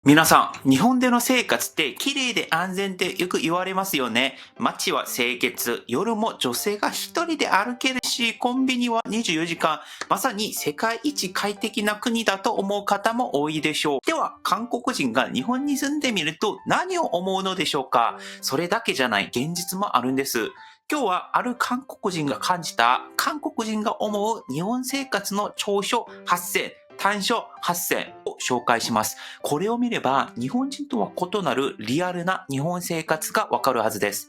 皆さん、日本での生活って綺麗で安全ってよく言われますよね。街は清潔、夜も女性が一人で歩けるし、コンビニは24時間、まさに世界一快適な国だと思う方も多いでしょう。では、韓国人が日本に住んでみると何を思うのでしょうか？それだけじゃない現実もあるんです。今日はある韓国人が感じた、韓国人が思う日本生活の長所発生、短所発生を紹介します。これを見れば日本人とは異なるリアルな日本生活がわかるはずです。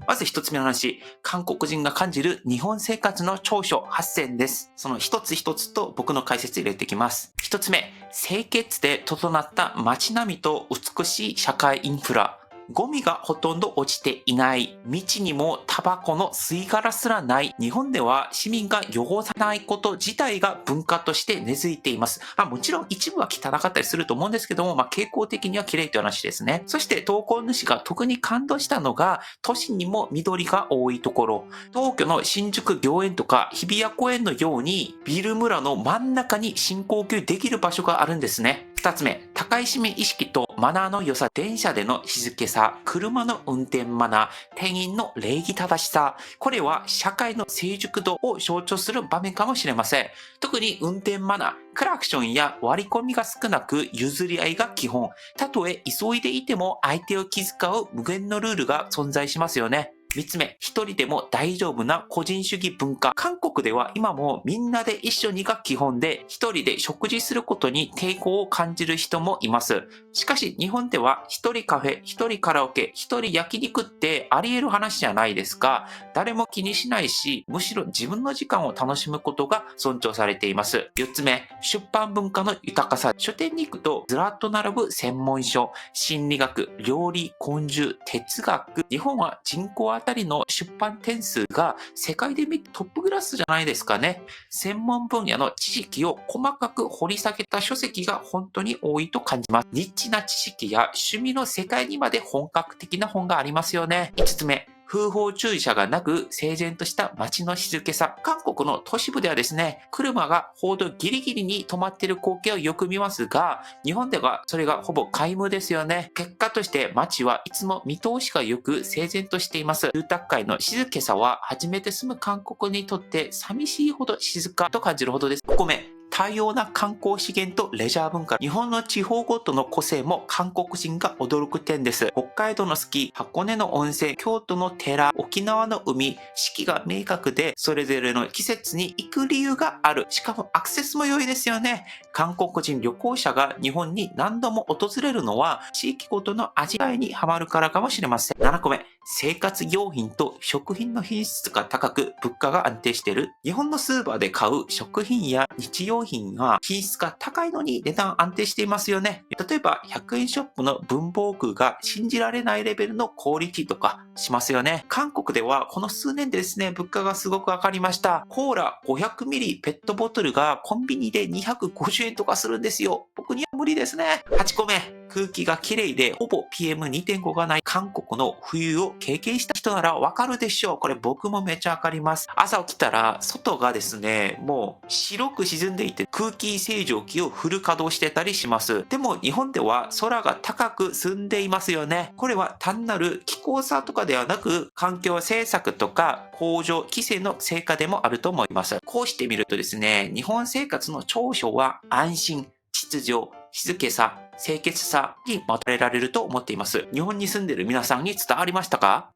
まず一つ目の話、韓国人が感じる日本生活の長所8選です。その一つ一つと僕の解説入れていきます。一つ目、清潔で整った街並みと美しい社会インフラ。ゴミがほとんど落ちていない。道にもタバコの吸い殻すらない。日本では市民が汚さないこと自体が文化として根付いています。もちろん一部は汚かったりすると思うんですけども、傾向的には綺麗という話ですね。そして投稿主が特に感動したのが、都市にも緑が多いところ。東京の新宿御苑とか日比谷公園のように、ビル村の真ん中に進行級できる場所があるんですね。二つ目、高い市民意識とマナーの良さ、電車での静けさ、車の運転マナー、店員の礼儀正しさ。これは社会の成熟度を象徴する場面かもしれません。特に運転マナー、クラクションや割り込みが少なく譲り合いが基本。たとえ急いでいても相手を気遣う無限のルールが存在しますよね。三つ目、一人でも大丈夫な個人主義文化。韓国では今もみんなで一緒にが基本で、一人で食事することに抵抗を感じる人もいます。しかし日本では一人カフェ、一人カラオケ、一人焼肉ってあり得る話じゃないですか。誰も気にしないし、むしろ自分の時間を楽しむことが尊重されています。四つ目、出版文化の豊かさ。書店に行くとずらっと並ぶ専門書、心理学、料理、昆虫、哲学。日本は人口あたりの出版点数が世界で見てトップクラスじゃないですかね。専門分野の知識を細かく掘り下げた書籍が本当に多いと感じます。ニッチな知識や趣味の世界にまで本格的な本がありますよね。5つ目、風報注意者がなく整然とした街の静けさ。韓国の都市部ではですね、車が報道ギリギリに止まっている光景をよく見ますが、日本ではそれがほぼ皆無ですよね。結果として街はいつも見通しがよく整然としています。住宅街の静けさは初めて住む韓国にとって寂しいほど静かと感じるほどです。5個目。多様な観光資源とレジャー文化。日本の地方ごとの個性も韓国人が驚く点です。北海道のスキー、箱根の温泉、京都の寺、沖縄の海、四季が明確で、それぞれの季節に行く理由がある。しかもアクセスも良いですよね。韓国人旅行者が日本に何度も訪れるのは、地域ごとの味わいにハマるからかもしれません。7個目。生活用品と食品の品質が高く、物価が安定している。日本のスーパーで買う食品や日用品は品質が高いのに値段安定していますよね。例えば100円ショップの文房具が信じられないレベルのクオリティとかしますよね。韓国ではこの数年でですね、物価がすごく上がりました。コーラ500ミリペットボトルがコンビニで250円とかするんですよ。僕には無理ですね。8個目。空気がきれいでほぼ PM2.5 がない韓国の冬を経験した人ならわかるでしょう。これ僕もめっちゃわかります。朝起きたら外がですね、もう白く沈んでいて空気清浄機をフル稼働してたりします。でも日本では空が高く澄んでいますよね。これは単なる気候差とかではなく、環境政策とか工場規制の成果でもあると思います。こうしてみるとですね、日本生活の長所は安心、秩序、静けさ、清潔さにまとめられると思っています。日本に住んでいる皆さんに伝わりましたか？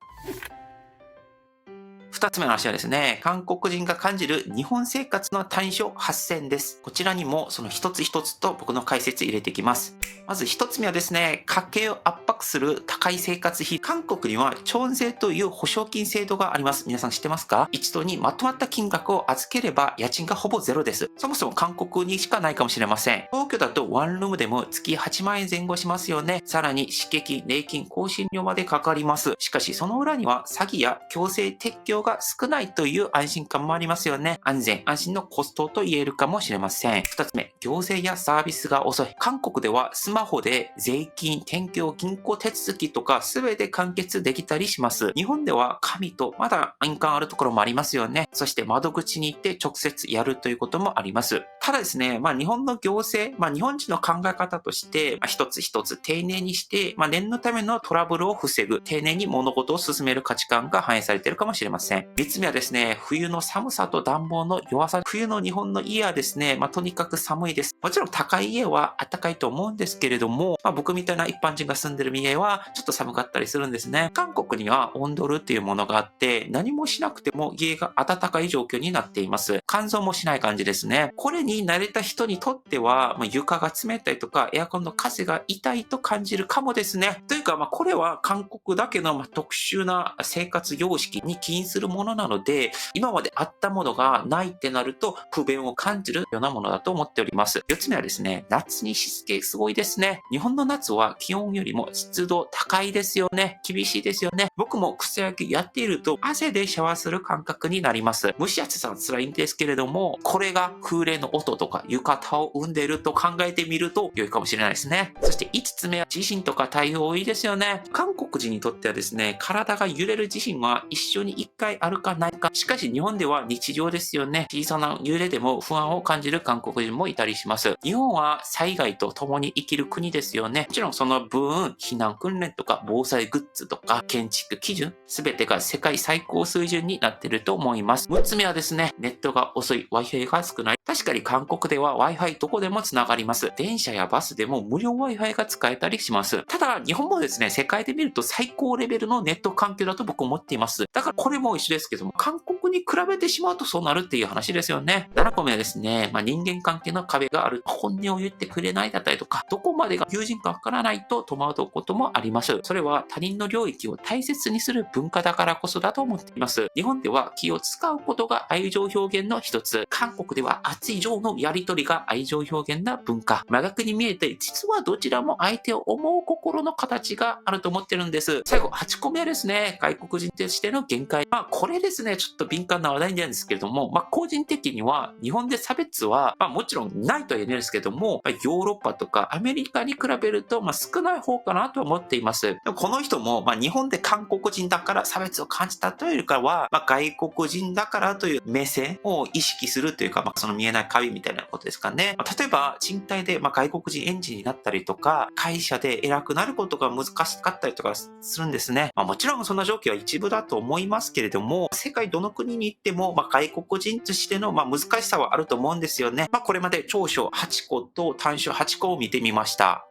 二つ目の話はですね、韓国人が感じる日本生活の短所8選です。こちらにもその一つ一つと僕の解説入れていきます。まず一つ目はですね、家計を圧迫する高い生活費。韓国にはチョン税という保証金制度があります。皆さん知ってますか？一度にまとまった金額を預ければ家賃がほぼゼロです。そもそも韓国にしかないかもしれません。東京だとワンルームでも月8万円前後しますよね。さらに敷金、礼金、更新料までかかります。しかしその裏には詐欺や強制撤去が少ないという安心感もありますよね。安全安心のコストと言えるかもしれません。二つ目、行政やサービスが遅い。韓国ではスマホで税金、転居、銀行行手続きとか全て完結できたりします。日本では紙とまだ印鑑あるところもありますよね。そして窓口に行って直接やるということもあります。ただですね、日本の行政、日本人の考え方として、一つ一つ丁寧にして、念のためのトラブルを防ぐ、丁寧に物事を進める価値観が反映されているかもしれません。3つ目はですね、冬の寒さと暖房の弱さ。冬の日本の家はですね、とにかく寒いです。もちろん高い家は暖かいと思うんですけれども、僕みたいな一般人が住んでる家はちょっと寒かったりするんですね。韓国には温度ルっていうものがあって、何もしなくても家が暖かい状況になっています。乾燥もしない感じですね。これに慣れた人にとっては、床が冷たいとかエアコンの風が痛いと感じるかもですね。というか、これは韓国だけの特殊な生活様式に起因するものなので、今まであったものがないってなると不便を感じるようなものだと思っております。4つ目はですね、夏に湿気すごいですね。日本の夏は気温よりも湿度高いですよね。厳しいですよね。僕も草野球やっていると汗でシャワーする感覚になります。蒸し暑さは辛いんですけれども、これが風鈴の音とか浴衣を生んでいると考えてみると良いかもしれないですね。そして5つ目は地震とか台風多いですよね。韓国人にとってはですね、体が揺れる地震は一緒に1回あるかないか。しかし日本では日常ですよね。小さな揺れでも不安を感じる韓国人もいたりします。日本は災害と共に生きる国ですよね。もちろんその分、避難訓練とか防災グッズとか建築基準、すべてが世界最高水準になっていると思います。6つ目はですね、ネットが遅い、Wi-Fi が少ない。確かに韓国では Wi-Fi どこでもつながります。電車やバスでも無料 Wi-Fi が使えたりします。ただ、日本もですね、世界で見ると最高レベルのネット環境だと僕思っています。だからこれも一緒ですけども、韓国に比べてしまうとそうなるっていう話ですよね。7個目はですね、人間関係の壁がある。本音を言ってくれないだったりとか、どこまでが友人かわからないと戸惑うこともあります。それは他人の領域を大切にする文化だからこそだと思っています。日本では気を使うことが愛情表現の一つ。韓国では熱い情のやり取りが愛情表現な文化。真逆に見えて、実はどちらも相手を思う心の形があると思ってるんです。最後、8個目はですね、外国人としての限界。これですね、ちょっと敏感な話題なんですけれども、個人的には日本で差別は、もちろんないとは言えないですけども、ヨーロッパとかアメリカに比べると、少ない方かなと思っています。でもこの人も、日本で韓国人だから差別を感じたというよりかは、外国人だからという目線を意識するというか、その見えない壁みたいなことですかね。例えば、賃貸で、外国人園児になったりとか、会社で偉くなることが難しかったりとかするんですね。もちろんそんな状況は一部だと思いますけれども、世界どの国に行っても、外国人としての、難しさはあると思うんですよね。これまで長所8個と短所8個を見てみました。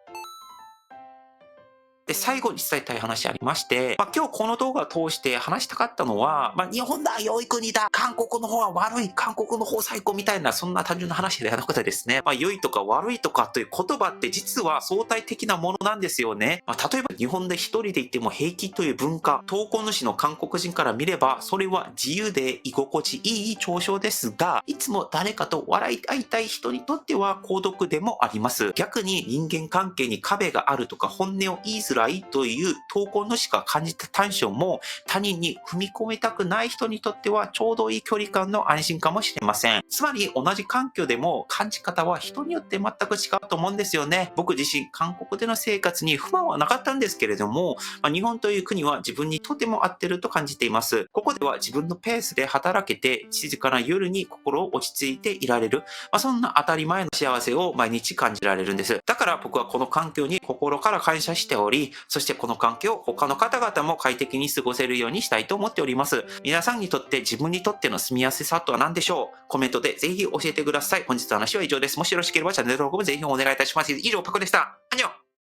で、最後に伝えたい話ありまして、今日この動画を通して話したかったのは、日本だ、良い国だ、韓国の方は悪い、韓国の方最高みたいな、そんな単純な話ではなくてですね、良いとか悪いとかという言葉って実は相対的なものなんですよね。例えば日本で一人でいても平気という文化、投稿主の韓国人から見れば、それは自由で居心地いい長所ですが、いつも誰かと笑い合いたい人にとっては孤独でもあります。逆に人間関係に壁があるとか本音を言いづらいという投稿主が感じた短所も他人に踏み込みたくない人にとってはちょうどいい距離感の安心かもしれません。つまり同じ環境でも感じ方は人によって全く違うと思うんですよね。僕自身韓国での生活に不満はなかったんですけれども、日本という国は自分にとても合ってると感じています。ここでは自分のペースで働けて静かな夜に心を落ち着いていられる、そんな当たり前の幸せを毎日感じられるんです。だから僕はこの環境に心から感謝しており、そしてこの環境を他の方々も快適に過ごせるようにしたいと思っております。皆さんにとって自分にとっての住みやすさとは何でしょう？コメントでぜひ教えてください。本日の話は以上です。もしよろしければチャンネル登録もぜひお願いいたします。以上、パクでした。アンニョン。